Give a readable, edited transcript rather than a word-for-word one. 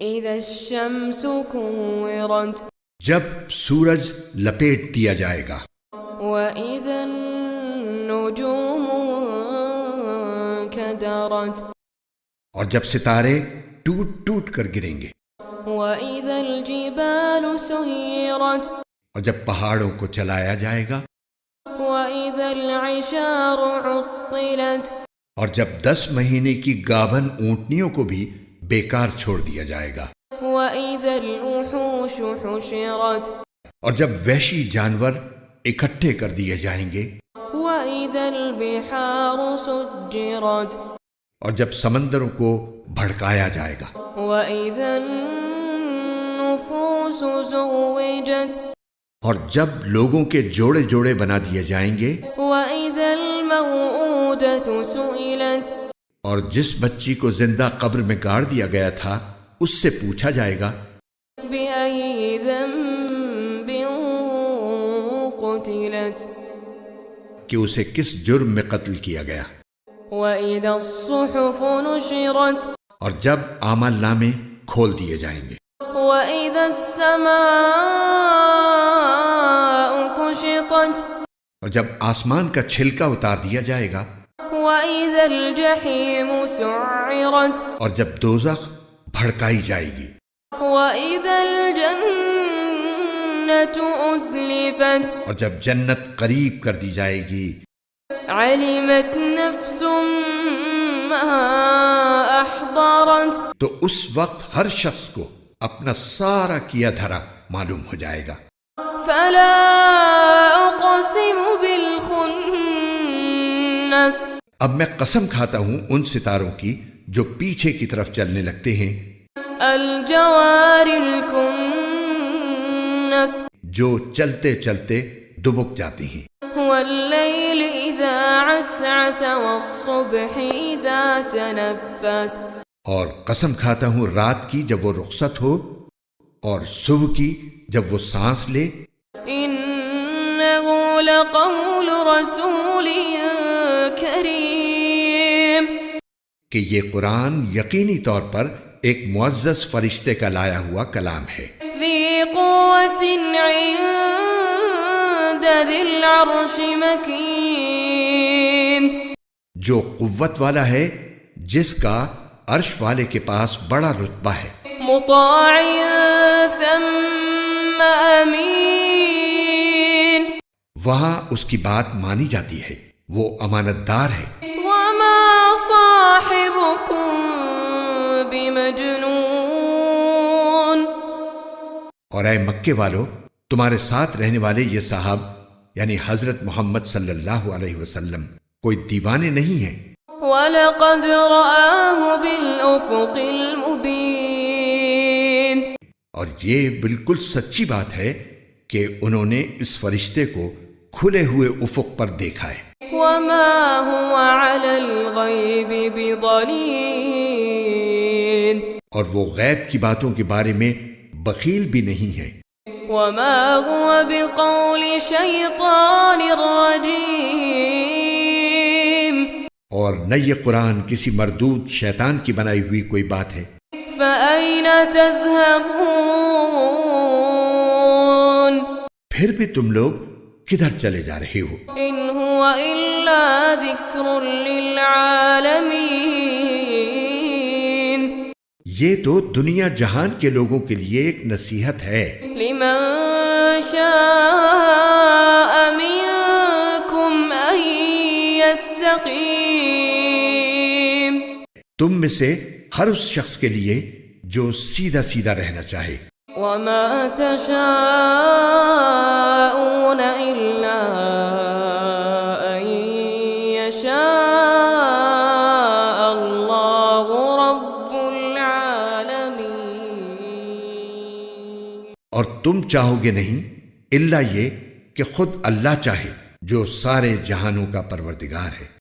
إذا الشمس كورت جب سورج لپیٹ دیا جائے گا، وإذا النجوم انكدرت اور جب ستارے ٹوٹ ٹوٹ کر گریں گے، وإذا الجبال سيرت اور جب پہاڑوں کو چلایا جائے گا، وإذا العشار عطلت اور جب 10 مہینے کی گابھن اونٹنیوں کو بھی بیکار چھوڑ دیا جائے گا، وإذا الوحوش حشرت اور جب وحشی جانور اکٹھے کر دیے جائیں گے، وإذا البحار سجرت اور جب سمندروں کو بھڑکایا جائے گا، وإذا النفوس زوجت اور جب لوگوں کے جوڑے جوڑے بنا دیے جائیں گے، وإذا الموءودة سئلت اور جس بچی کو زندہ قبر میں گاڑ دیا گیا تھا اس سے پوچھا جائے گا بأي ذنب قتلت کہ اسے کس جرم میں قتل کیا گیا، وإذا الصحف نشرت اور جب اعمال نامے کھول دیے جائیں گے، وإذا السماء كشطت اور جب آسمان کا چھلکا اتار دیا جائے گا، وإذا الجحيم سعرت اور جب دوزخ بھڑکائی جائے گی، وإذا الجنة أزلفت اور جب جنت قریب کر دی جائے گی، علمت نفس ما أحضرت تو اس وقت ہر شخص کو اپنا سارا کیا دھرا معلوم ہو جائے گا۔ فلا أقسم بالخنس اب میں قسم کھاتا ہوں ان ستاروں کی جو پیچھے کی طرف چلنے لگتے ہیں، الجوار الكنس جو چلتے چلتے دبک جاتے ہیں، والليل إذا عسعس والصبح إذا تنفس اور قسم کھاتا ہوں رات کی جب وہ رخصت ہو اور صبح کی جب وہ سانس لے، إنه لقول رسول کریم کہ یہ قرآن یقینی طور پر ایک معزز فرشتے کا لایا ہوا کلام ہے، ذی قوة عند ذی العرش مکین جو قوت والا ہے جس کا عرش والے کے پاس بڑا رتبہ ہے، مطاع ثم امین وہاں اس کی بات مانی جاتی ہے، وہ امانت دار ہے، وما صاحبكم بمجنون اور اے مکے والو تمہارے ساتھ رہنے والے یہ صاحب یعنی حضرت محمد صلی اللہ علیہ وسلم کوئی دیوانے نہیں ہیں، وَلَقَدْ رَآهُ بِالْأُفُقِ الْمُبِينِ اور یہ بالکل سچی بات ہے کہ انہوں نے اس فرشتے کو کھلے ہوئے افق پر دیکھا ہے، وَمَا هُوَ عَلَى الْغَيْبِ بِضَنِينٍ اور وہ غیب کی باتوں کے بارے میں بخیل بھی نہیں ہے، وَمَا هُوَ بِقَوْلِ شَيْطَانٍ رَجِيمٍ اور نہ یہ قرآن کسی مردود شیطان کی بنائی ہوئی کوئی بات ہے، فَأَيْنَ تَذْهَبُونَ پھر بھی تم لوگ کدھر چلے جا رہے ہو؟ إِنْ هُوَ إِلَّا ذِكْرٌ لِّلْعَالَمِينَ یہ تو دنیا جہان کے لوگوں کے لیے ایک نصیحت ہے، لِمَن شَاءَ مِنكُمْ أَن يَسْتَقِيمَ تم میں سے ہر اس شخص کے لیے جو سیدھا سیدھا رہنا چاہے، وَمَا تَشَاءُونَ إِلَّا أَن يَشَاءَ اللَّهُ رَبُّ الْعَالَمِينَ اور تم چاہو گے نہیں الا یہ کہ خود اللہ چاہے جو سارے جہانوں کا پروردگار ہے۔